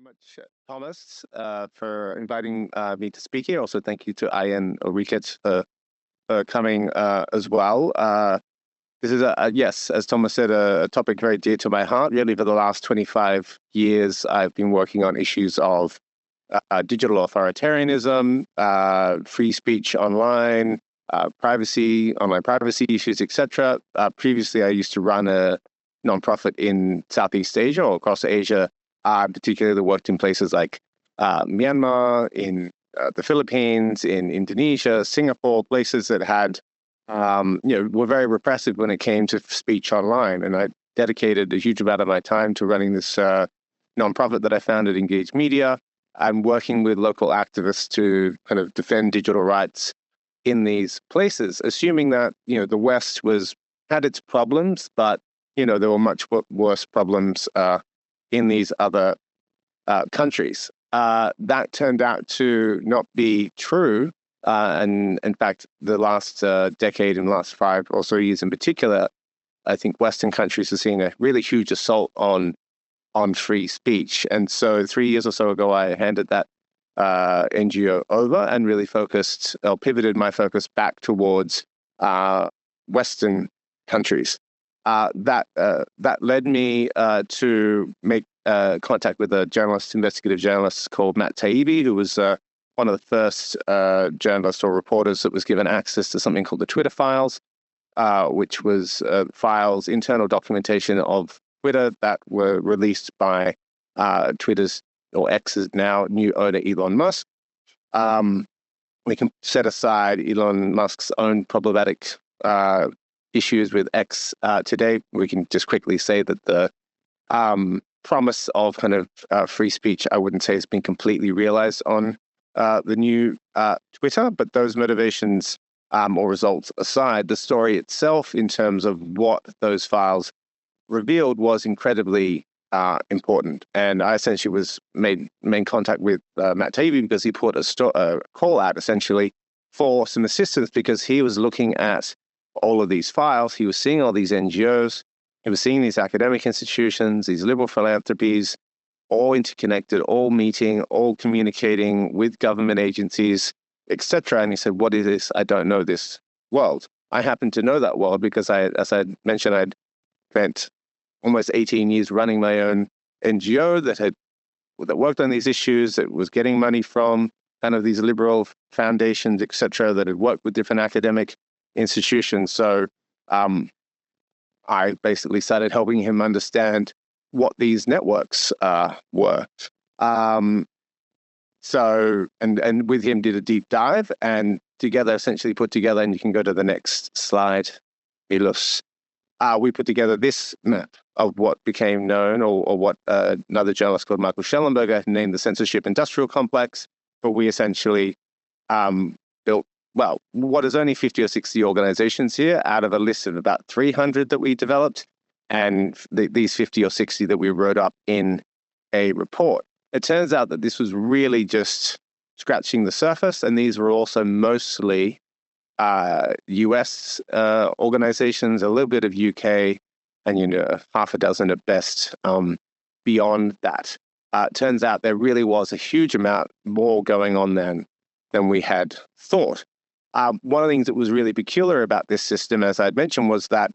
much, Thomas, for inviting me to speak here. Also, thank you to Aya and Ulrike for coming as well. This is, yes, as Thomas said, a topic very dear to my heart. Really, for the last 25 years, I've been working on issues of digital authoritarianism, free speech online, privacy, online privacy issues, etc. Previously, I used to run a nonprofit in Southeast Asia or across Asia, particularly worked in places like Myanmar, in the Philippines, in Indonesia, Singapore, places that had, were very repressive when it came to speech online. And I dedicated a huge amount of my time to running this nonprofit that I founded, Engage Media. I'm working with local activists to kind of defend digital rights in these places, assuming that, the West had its problems, but, there were much worse problems in these other countries. That turned out to not be true. And in fact, the last decade and the last 5 or so years in particular, I think Western countries are seeing a really huge assault on free speech. And so 3 years or so ago, I handed that NGO over and really pivoted my focus back towards Western countries. That led me to make contact with a investigative journalist called Matt Taibbi, who was one of the first journalists or reporters that was given access to something called the Twitter files, which was files, internal documentation of Twitter that were released by Twitter's or X's now new owner, Elon Musk. We can set aside Elon Musk's own problematic issues with X today. We can just quickly say that the promise of kind of free speech, I wouldn't say has been completely realized on the new Twitter, but those motivations or results aside, the story itself in terms of what those files revealed was incredibly important. And I essentially made contact with Matt Taibbi because he put a call out essentially for some assistance, because he was looking at all of these files. He was seeing all these NGOs. He was seeing these academic institutions, these liberal philanthropies, all interconnected, all meeting, all communicating with government agencies, etc. And he said, "What is this? I don't know this world." I happen to know that world because as I mentioned, I'd spent almost 18 years running my own NGO that worked on these issues, that was getting money from kind of these liberal foundations, etc., that had worked with different academic institutions. So I basically started helping him understand what these networks were. So with him did a deep dive, and together essentially put together, and you can go to the next slide, Milos. We put together this map of what became known, or what another journalist called Michael Schellenberger named the Censorship-Industrial Complex. But we essentially built, what is only 50 or 60 organizations here out of a list of about 300 that we developed, and these 50 or 60 that we wrote up in a report. It turns out that this was really just scratching the surface, and these were also mostly US organizations, a little bit of UK, and half a dozen at best beyond that. It turns out there really was a huge amount more going on than we had thought. One of the things that was really peculiar about this system, as I'd mentioned, was that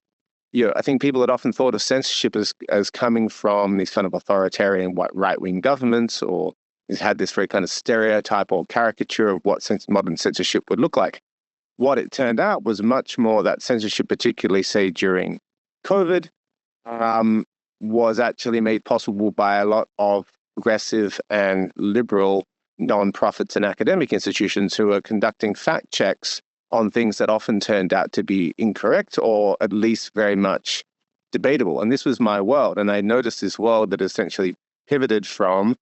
I think people had often thought of censorship as coming from these kind of authoritarian right-wing governments, or had this very kind of stereotype or caricature of what modern censorship would look like. What it turned out was much more that censorship, particularly, say, during COVID, was actually made possible by a lot of progressive and liberal nonprofits and academic institutions who are conducting fact checks on things that often turned out to be incorrect, or at least very much debatable. And this was my world. And I noticed this world that essentially pivoted from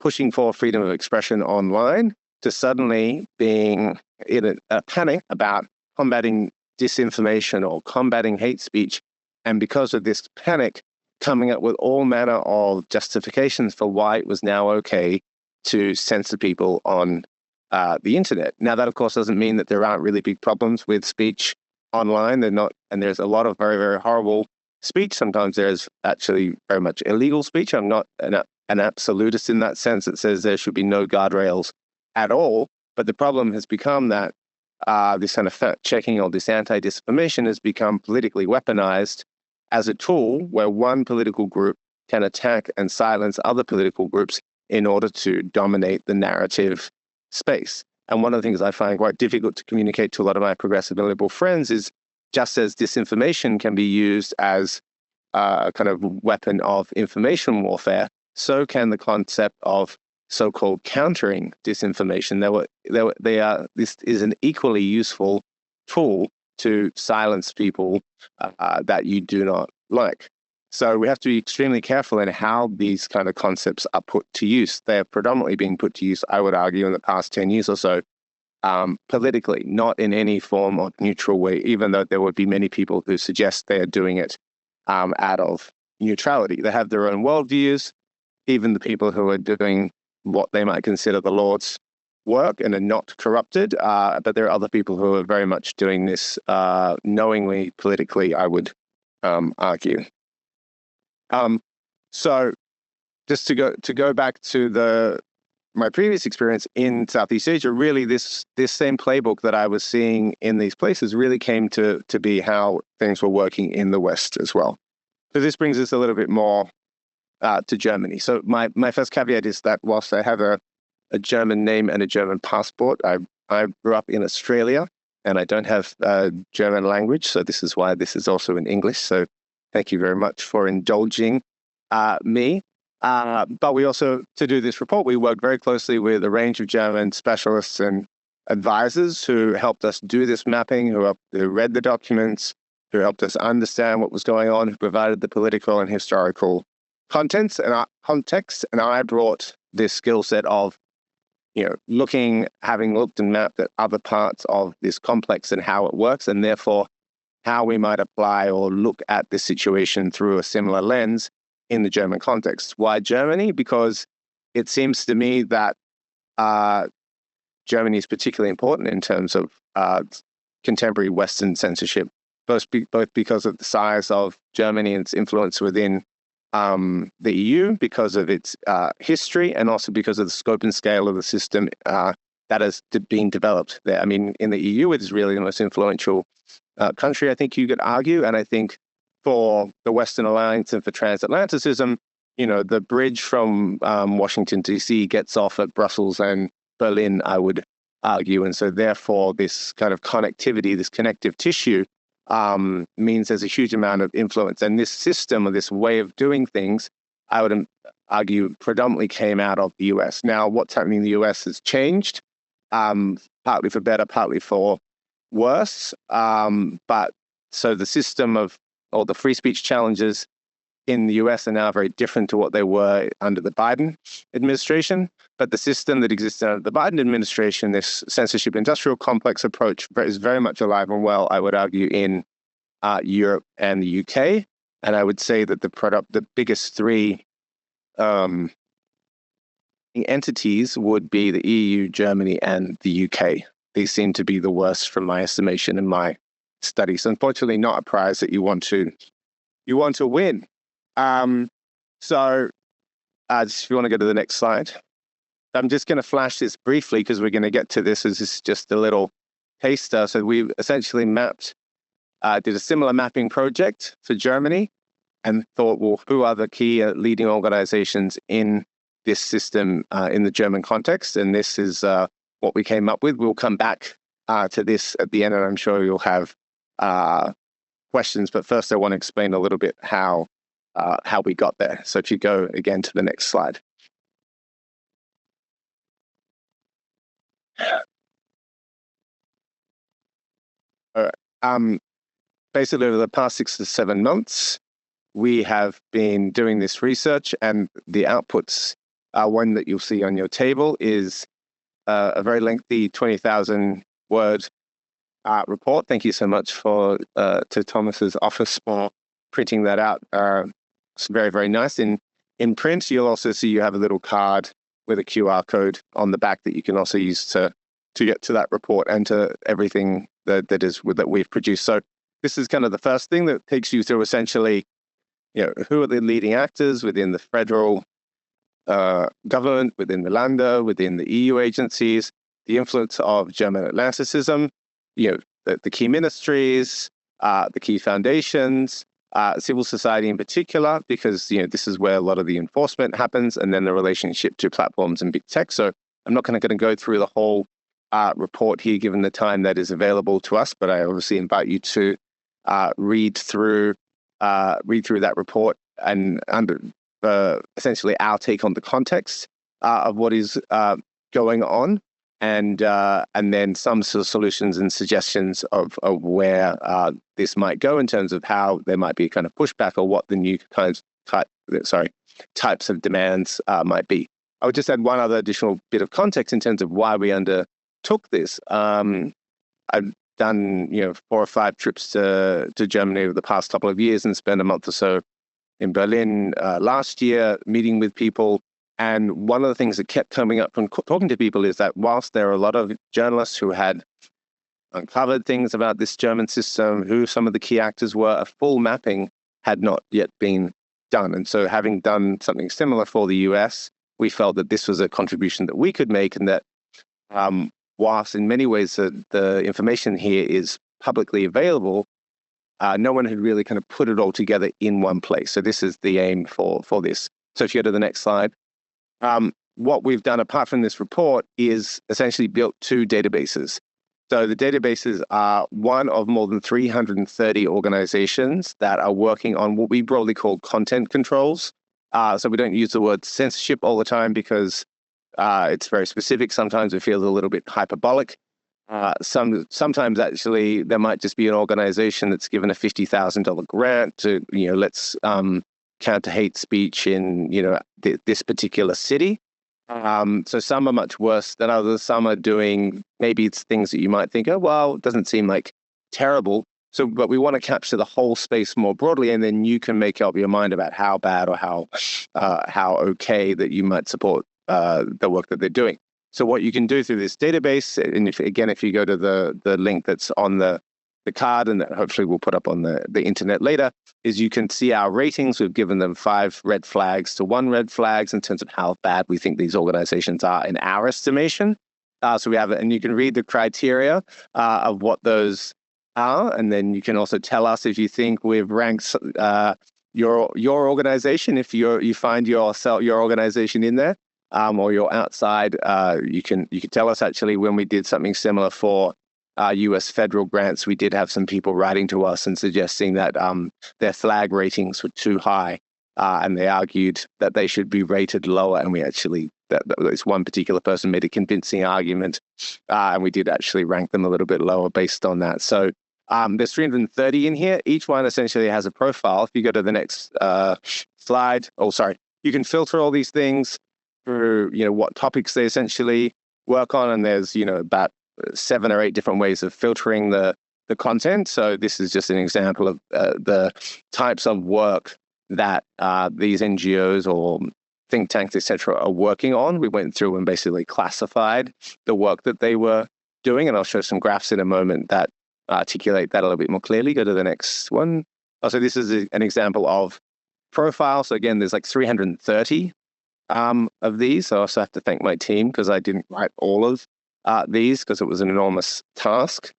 pushing for freedom of expression online to suddenly being in a panic about combating disinformation or combating hate speech. And because of this panic, coming up with all manner of justifications for why it was now okay to censor people on the internet. Now, that, of course, doesn't mean that there aren't really big problems with speech online. They're not, and there's a lot of very, very horrible speech. Sometimes there's actually very much illegal speech. I'm not an absolutist in that sense that says there should be no guardrails at all. But the problem has become that this kind of fact-checking or this anti-disinformation has become politically weaponized as a tool where one political group can attack and silence other political groups in order to dominate the narrative space. And one of the things I find quite difficult to communicate to a lot of my progressive and liberal friends is just as disinformation can be used as a kind of weapon of information warfare, so can the concept of so-called countering disinformation. This is an equally useful tool to silence people that you do not like. So we have to be extremely careful in how these kind of concepts are put to use. They have predominantly been put to use, I would argue, in the past 10 years or so, politically, not in any form of neutral way, even though there would be many people who suggest they are doing it out of neutrality. They have their own worldviews, even the people who are doing what they might consider the Lord's work and are not corrupted, but there are other people who are very much doing this knowingly, politically, I would argue. So just to go back to my previous experience in Southeast Asia, really this same playbook that I was seeing in these places really came to be how things were working in the West as well. So this brings us a little bit more to Germany. So my first caveat is that whilst I have a German name and a German passport, I grew up in Australia and I don't have German language. So this is why this is also in English. So thank you very much for indulging me. But we also, to do this report, we worked very closely with a range of German specialists and advisors who helped us do this mapping, who read the documents, who helped us understand what was going on, who provided the political and historical context. And I brought this skill set of, having looked and mapped at other parts of this complex and how it works, and therefore how we might apply or look at this situation through a similar lens in the German context. Why Germany? Because it seems to me that Germany is particularly important in terms of contemporary Western censorship, both because of the size of Germany and its influence within the EU, because of its history, and also because of the scope and scale of the system that has been developed there. I mean, in the EU, it is really the most influential country, I think you could argue. And I think for the Western Alliance and for transatlanticism, the bridge from Washington, D.C. gets off at Brussels and Berlin, I would argue. And so therefore, this kind of connectivity, this connective tissue, means there's a huge amount of influence. And this system or this way of doing things, I would argue, predominantly came out of the US. Now, what's happening in the US has changed, partly for better, partly for worse. But so the system or the free speech challenges in the US are now very different to what they were under the Biden administration. But the system that existed under the Biden administration, this censorship-industrial complex approach, is very much alive and well, I would argue, in Europe and the UK. And I would say that the biggest three entities would be the EU, Germany, and the UK. These seem to be the worst from my estimation in my studies. Unfortunately, not a prize that you want to win. So if you want to go to the next slide. I'm just going to flash this briefly because we're going to get to this as this is just a little taster. So we essentially did a similar mapping project for Germany and thought, well, who are the key leading organizations in this system in the German context? And this is what we came up with. We'll come back to this at the end, and I'm sure you'll have questions. But first, I want to explain a little bit how we got there. So if you go again to the next slide. All right. Basically, over the past 6 to 7 months, we have been doing this research, and the outputs, one that you'll see on your table, is a very lengthy 20,000 word report. Thank you so much to Thomas's office for printing that out. It's very, very nice. In print, you'll also see you have a little card with a QR code on the back that you can also use to get to that report and to everything that we've produced. So this is kind of the first thing that takes you through essentially, who are the leading actors within the federal government, within the Länder, within the EU agencies, the influence of German Atlanticism, the key ministries, the key foundations, civil society in particular, because this is where a lot of the enforcement happens, and then the relationship to platforms and big tech. So I'm not going to go through the whole report here, given the time that is available to us, but I obviously invite you to read through that report and essentially our take on the context of what is going on, and then some sort of solutions and suggestions of where this might go in terms of how there might be kind of pushback, or what the new types of demands might be. I would just add one other additional bit of context in terms of why we undertook this. I've done 4 or 5 trips to Germany over the past couple of years, and spent a month or so in Berlin last year meeting with people. And one of the things that kept coming up from talking to people is that whilst there are a lot of journalists who had uncovered things about this German system, who some of the key actors were, a full mapping had not yet been done. And so, having done something similar for the US, we felt that this was a contribution that we could make, and that whilst in many ways the information here is publicly available, no one had really kind of put it all together in one place. So this is the aim for this. So if you go to the next slide, what we've done apart from this report is essentially built 2 databases. So the databases are one of more than 330 organizations that are working on what we broadly call content controls. So we don't use the word censorship all the time because it's very specific. Sometimes it feels a little bit hyperbolic. Sometimes actually there might just be an organization that's given a $50,000 grant to, let's counter hate speech in, this particular city. So some are much worse than others. Some are doing, maybe it's things that you might think, oh, well, it doesn't seem like terrible. So, but we want to capture the whole space more broadly, and then you can make up your mind about how bad or how okay that you might support the work that they're doing. So what you can do through this database, and if you go to the link that's on the card, and that hopefully we'll put up on the internet later, is you can see our ratings. We've given them 5 red flags to 1 red flags in terms of how bad we think these organizations are in our estimation. So we have it, and you can read the criteria of what those are, and then you can also tell us if you think we've ranked your organization, if you find your organization in there, or you're outside. You can tell us. Actually, when we did something similar for US federal grants, we did have some people writing to us and suggesting that their flag ratings were too high, and they argued that they should be rated lower. And we actually, this one particular person made a convincing argument, and we did actually rank them a little bit lower based on that. So there's 330 in here. Each one essentially has a profile. If you go to the next slide, you can filter all these things through, what topics they essentially work on, and there's, about 7 or 8 different ways of filtering the content. So this is just an example of the types of work that these NGOs or think tanks, etc., are working on. We went through and basically classified the work that they were doing, and I'll show some graphs in a moment that articulate that a little bit more clearly. Go to the next one. So this is an example of profile. So again, there's like 330 of these. So I also have to thank my team because I didn't write all of these because it was an enormous task.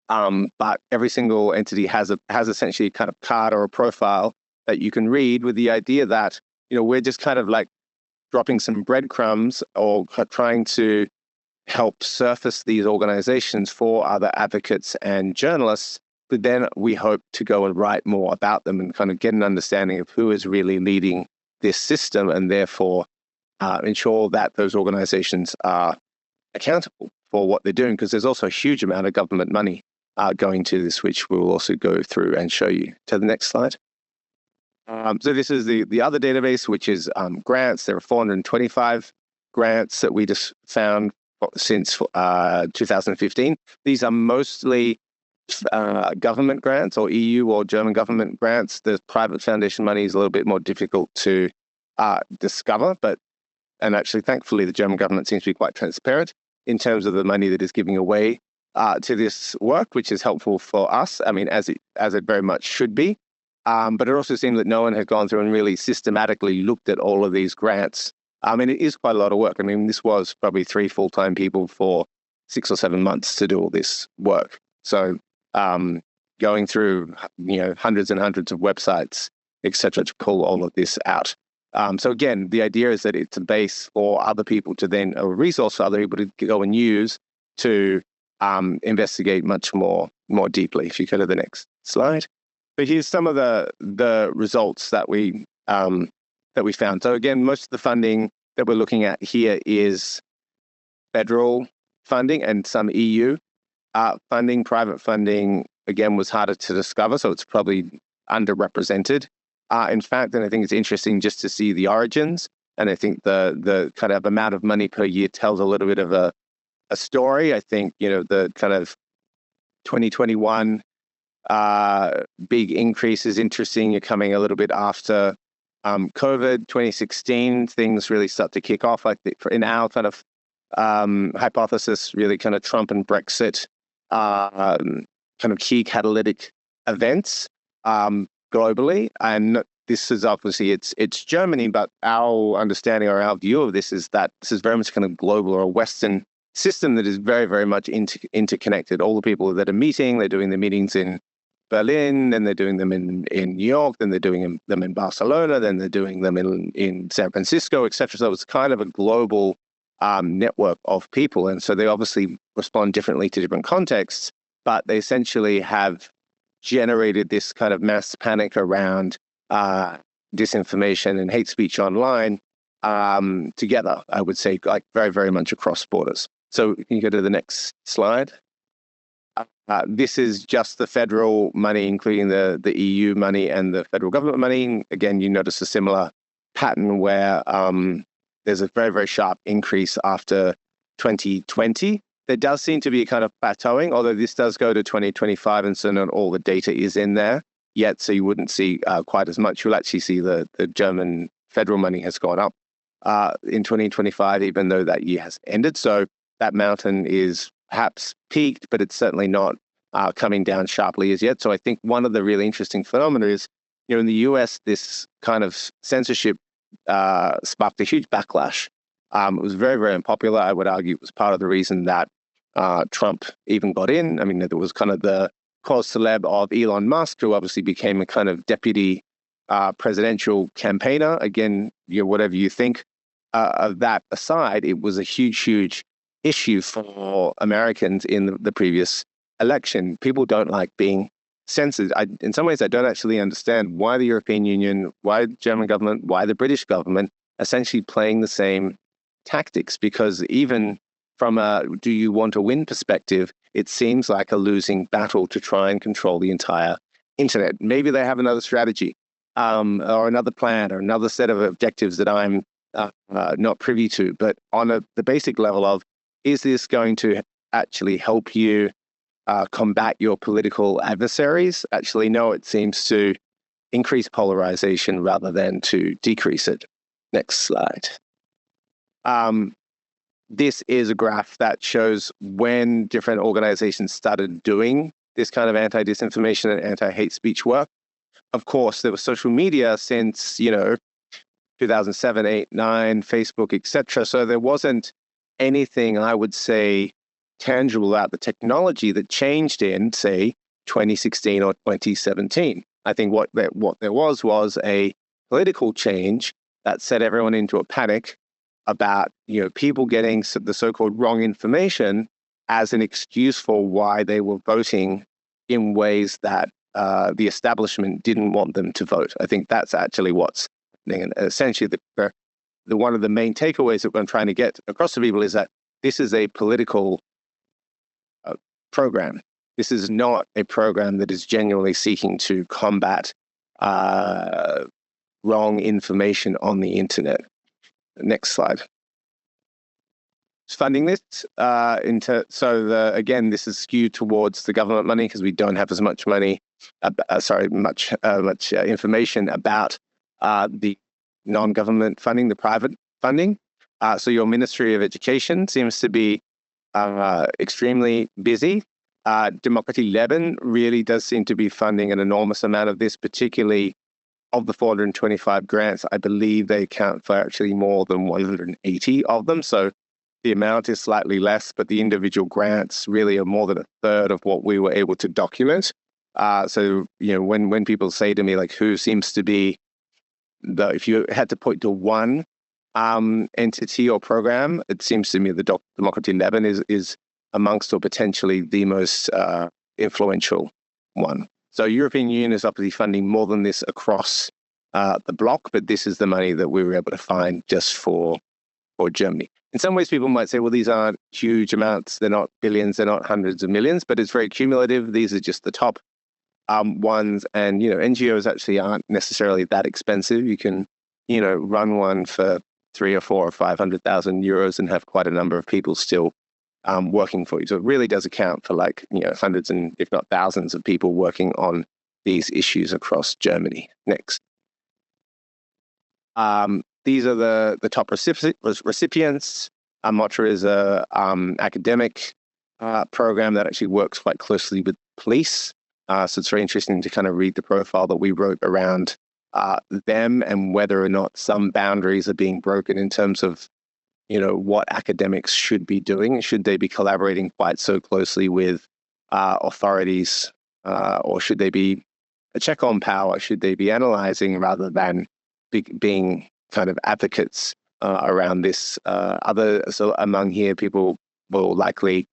But every single entity has essentially a kind of card or a profile that you can read, with the idea that, we're just kind of like dropping some breadcrumbs or trying to help surface these organizations for other advocates and journalists. But then we hope to go and write more about them and kind of get an understanding of who is really leading this system, and therefore ensure that those organizations are accountable for what they're doing, because there's also a huge amount of government money going to this, which we'll also go through and show you. To the next slide. So this is the other database, which is grants. There are 425 grants that we just found since 2015. These are mostly government grants, or EU or German government grants. The private foundation money is a little bit more difficult to discover, and actually, thankfully, the German government seems to be quite transparent in terms of the money that is giving away to this work, which is helpful for us. I mean, as it very much should be. But it also seemed that no one had gone through and really systematically looked at all of these grants. And it is quite a lot of work. I mean, this was probably 3 full-time people for 6 or 7 months to do all this work. So going through, hundreds and hundreds of websites, et cetera, to pull all of this out. So again, the idea is that it's a base for other people to then, a resource for other people to go and use to investigate much more deeply. If you go to the next slide. But here's some of the results that we found. So again, most of the funding that we're looking at here is federal funding and some EU funding. Private funding, again, was harder to discover, so it's probably underrepresented. In fact, and I think it's interesting just to see the origins, and I think the kind of amount of money per year tells a little bit of a story. I think, the kind of 2021 big increase is interesting. You're coming a little bit after COVID. 2016, things really start to kick off. I think in our kind of hypothesis, really kind of Trump and Brexit kind of key catalytic events globally. And this is obviously, it's Germany, but our understanding or our view of this is that this is very much kind of global or a Western system that is very, very much interconnected. All the people that are meeting, they're doing the meetings in Berlin, then they're doing them in New York, then they're doing them in Barcelona, then they're doing them in San Francisco, et cetera. So it's kind of a global network of people. And so they obviously respond differently to different contexts, but they essentially have generated this kind of mass panic around disinformation and hate speech online together, I would say, like very, very much across borders. So you can go to the next slide. This is just the federal money, including the EU money and the federal government money. Again, you notice a similar pattern where there's a very, very sharp increase after 2020. There does seem to be a kind of plateauing, although this does go to 2025, and so not all the data is in there yet, so you wouldn't see quite as much. You'll actually see the German federal money has gone up in 2025, even though that year has ended. So that mountain is perhaps peaked, but it's certainly not coming down sharply as yet. So I think one of the really interesting phenomena is, in the US, this kind of censorship sparked a huge backlash. It was very, very unpopular. I would argue it was part of the reason that Trump even got in. I mean, there was kind of the cause celeb of Elon Musk, who obviously became a kind of deputy presidential campaigner. Again, whatever you think of that aside, it was a huge, huge issue for Americans in the previous election. People don't like being censored. In some ways, I don't actually understand why the European Union, why the German government, why the British government essentially playing the same tactics, because even from a do you want to win perspective, it seems like a losing battle to try and control the entire internet. Maybe they have another strategy or another plan or another set of objectives that I'm not privy to. But on the basic level of, is this going to actually help you combat your political adversaries? Actually, no, it seems to increase polarization rather than to decrease it. Next slide. This is a graph that shows when different organizations started doing this kind of anti-disinformation and anti-hate speech work. Of course, there was social media since, 2007, 8, 9, Facebook, etc. So there wasn't anything, I would say, tangible about the technology that changed in, say, 2016 or 2017. I think what there was a political change that set everyone into a panic about people getting the so-called wrong information as an excuse for why they were voting in ways that the establishment didn't want them to vote. I think that's actually what's happening. And essentially, the one of the main takeaways that I'm trying to get across to people is that this is a political program. This is not a program that is genuinely seeking to combat wrong information on the internet. Next slide. Funding this again, this is skewed towards the government money because we don't have as much money. Much information about the non-government funding, the private funding. So your Ministry of Education seems to be extremely busy. Democracy Leben really does seem to be funding an enormous amount of this, particularly of the 425 grants. I believe they account for actually more than 180 of them. So the amount is slightly less, but the individual grants really are more than a third of what we were able to document. So, when people say to me, like, who seems to be if you had to point to one entity or program, it seems to me the Democracy Leben is amongst or potentially the most influential one. So European Union is obviously funding more than this across the bloc, but this is the money that we were able to find just for Germany. In some ways, people might say, well, these aren't huge amounts. They're not billions. They're not hundreds of millions, but it's very cumulative. These are just the top ones. And, NGOs actually aren't necessarily that expensive. You can, run one for 3 or 4 or 500,000 euros and have quite a number of people still working for you. So it really does account for hundreds and if not thousands of people working on these issues across Germany. Next. These are the top recipients. Motra is a academic program that actually works quite closely with police. So it's very interesting to kind of read the profile that we wrote around them and whether or not some boundaries are being broken in terms of what academics should be doing. Should they be collaborating quite so closely with authorities, or should they be a check on power? Should they be analyzing rather than being kind of advocates around this? So among here, people will likely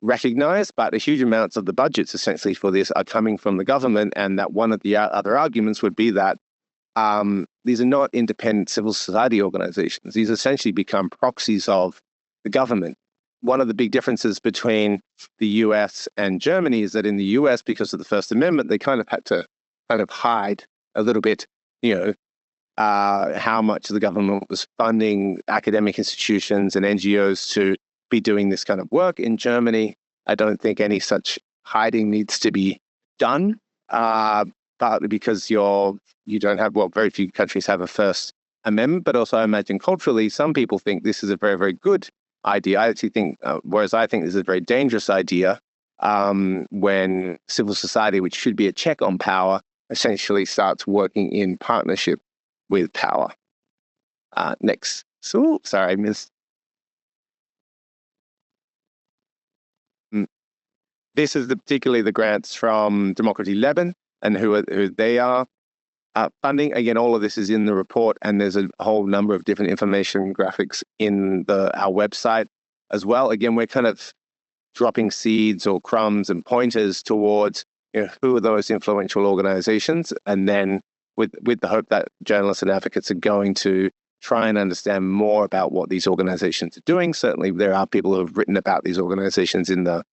recognize, but huge amounts of the budgets essentially for this are coming from the government, and that one of the other arguments would be that these are not independent civil society organizations. These essentially become proxies of the government. One of the big differences between the US and Germany is that in the US, because of the First Amendment, they kind of had to kind of hide a little bit, how much the government was funding academic institutions and NGOs to be doing this kind of work. In Germany, I don't think any such hiding needs to be done, partly because you don't have, very few countries have a First Amendment, but also I imagine culturally, some people think this is a very, very good idea. I actually think, whereas I think this is a very dangerous idea, when civil society, which should be a check on power, essentially starts working in partnership with power. Next. So, sorry, I missed. This is particularly the grants from Democracy Leben and who they are funding. Again, all of this is in the report, and there's a whole number of different information graphics in our website as well. Again, we're kind of dropping seeds or crumbs and pointers towards who are those influential organizations, and then with the hope that journalists and advocates are going to try and understand more about what these organizations are doing. Certainly, there are people who have written about these organizations in the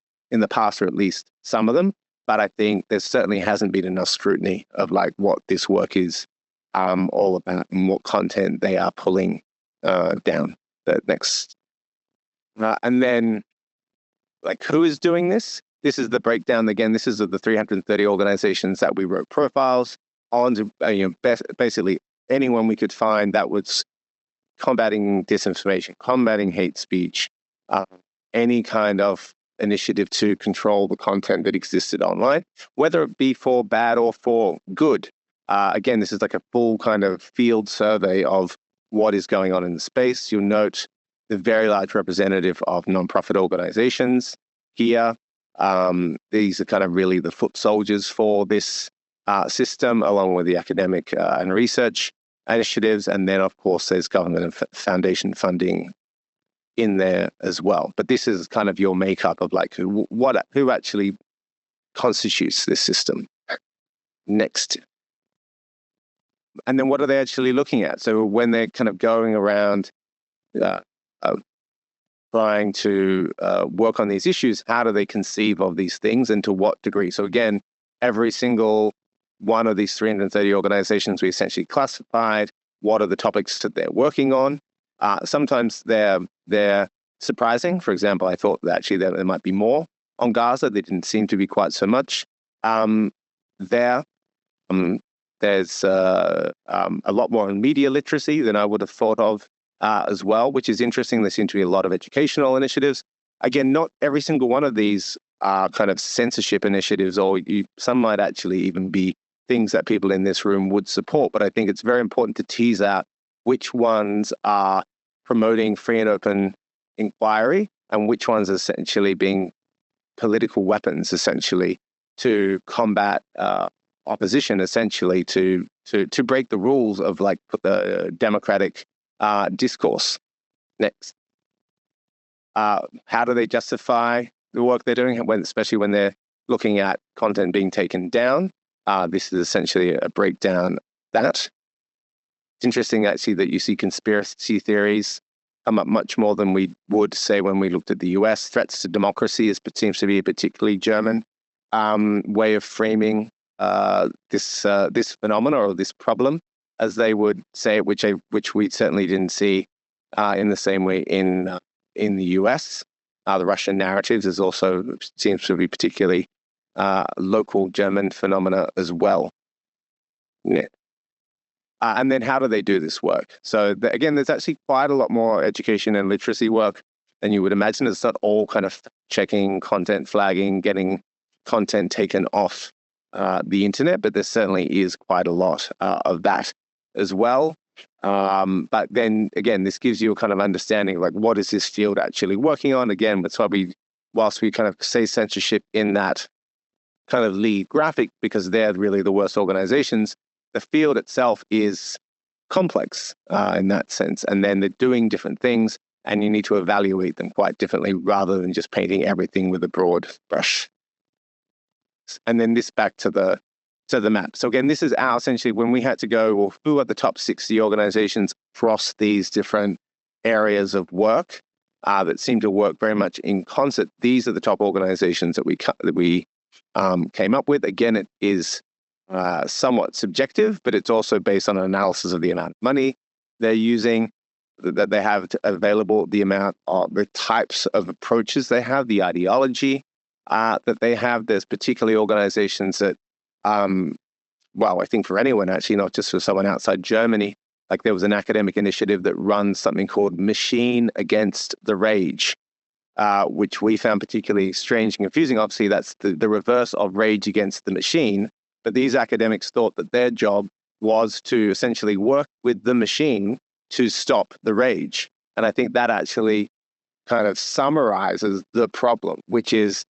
past, or at least some of them. But I think there certainly hasn't been enough scrutiny of what this work is all about and what content they are pulling down. The next. And then, who is doing this? This is the breakdown. Again, this is of the 330 organizations that we wrote profiles on to, basically anyone we could find that was combating disinformation, combating hate speech, any kind of initiative to control the content that existed online, whether it be for bad or for good. Again, this is like a full kind of field survey of what is going on in the space. You'll note the very large representative of nonprofit organizations here. These are kind of really the foot soldiers for this system, along with the academic and research initiatives. And then, of course, there's government and foundation funding in there as well. But this is kind of your makeup of who actually constitutes this system. Next. And then what are they actually looking at? So when they're kind of going around trying to work on these issues, how do they conceive of these things and to what degree? So again, every single one of these 330 organizations we essentially classified. What are the topics that they're working on? Sometimes they're surprising. For example, I thought that actually there might be more on Gaza. There didn't seem to be quite so much there. There's a lot more in media literacy than I would have thought of as well, which is interesting. There seem to be a lot of educational initiatives. Again, not every single one of these are kind of censorship initiatives, or some might actually even be things that people in this room would support. But I think it's very important to tease out which ones are promoting free and open inquiry and which ones are essentially being political weapons, essentially, to combat opposition, essentially, to break the rules of like the democratic discourse. Next. How do they justify the work they're doing, especially when they're looking at content being taken down? This is essentially a breakdown of that. It's interesting, actually, that you see conspiracy theories come up much more than we would say when we looked at the US. Threats to democracy seems to be a particularly German way of framing this phenomena or this problem, as they would say it, which we certainly didn't see in the same way in the US. The Russian narratives seems to be particularly local German phenomena as well. Yeah. And then how do they do this work? So again, there's actually quite a lot more education and literacy work than you would imagine. It's not all kind of checking, content flagging, getting content taken off the internet, but there certainly is quite a lot of that as well. But then again, this gives you a kind of understanding, like, what is this field actually working on? Again, that's why whilst we kind of say censorship in that kind of lead graphic, because they're really the worst organizations, the field itself is complex in that sense. And then they're doing different things, and you need to evaluate them quite differently rather than just painting everything with a broad brush. And then this back to the map. So again, this is essentially when we had to go, well, who are the top 60 organizations across these different areas of work that seem to work very much in concert. These are the top organizations that we came up with. Again, it is somewhat subjective, but it's also based on an analysis of the amount of money they're using, that they have available, the amount of the types of approaches they have, the ideology that they have. There's particularly organizations that, well, I think for anyone, actually, not just for someone outside Germany, like there was an academic initiative that runs something called Machine Against the Rage, which we found particularly strange and confusing. Obviously, that's the reverse of Rage Against the Machine. But these academics thought that their job was to essentially work with the machine to stop the rage. And I think that actually kind of summarizes the problem, which is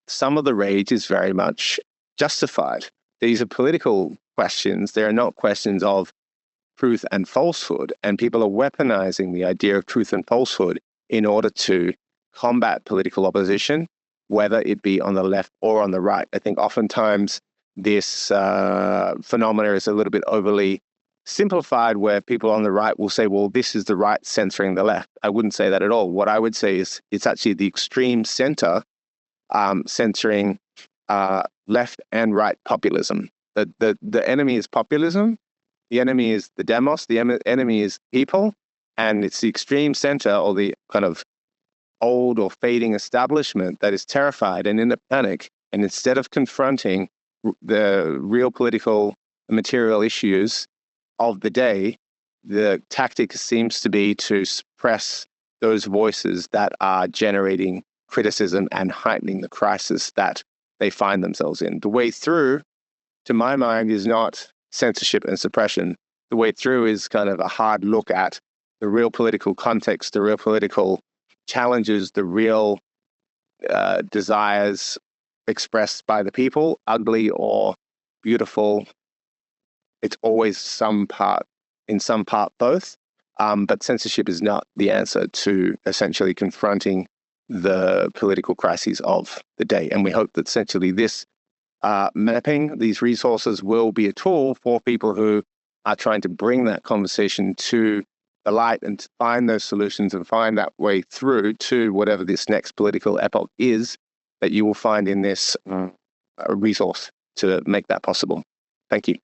some of the rage is very much justified. These are political questions. They are not questions of truth and falsehood. And people are weaponizing the idea of truth and falsehood in order to combat political opposition, whether it be on the left or on the right. I think oftentimes this phenomena is a little bit overly simplified, where people on the right will say, well, this is the right censoring the left. I wouldn't say that at all. What I would say is it's actually the extreme center censoring left and right populism. The enemy is populism. The enemy is the demos. The enemy is people. And it's the extreme center, or the kind of old or fading establishment, that is terrified and in a panic. And instead of confronting the real political and material issues of the day, the tactic seems to be to suppress those voices that are generating criticism and heightening the crisis that they find themselves in. The way through, to my mind, is not censorship and suppression. The way through is kind of a hard look at the real political context, the real political challenges, the real desires expressed by the people, ugly or beautiful. It's always in some part both. But censorship is not the answer to essentially confronting the political crises of the day. And we hope that essentially this mapping, these resources, will be a tool for people who are trying to bring that conversation to the light and to find those solutions and find that way through to whatever this next political epoch is, that you will find in this resource to make that possible. Thank you.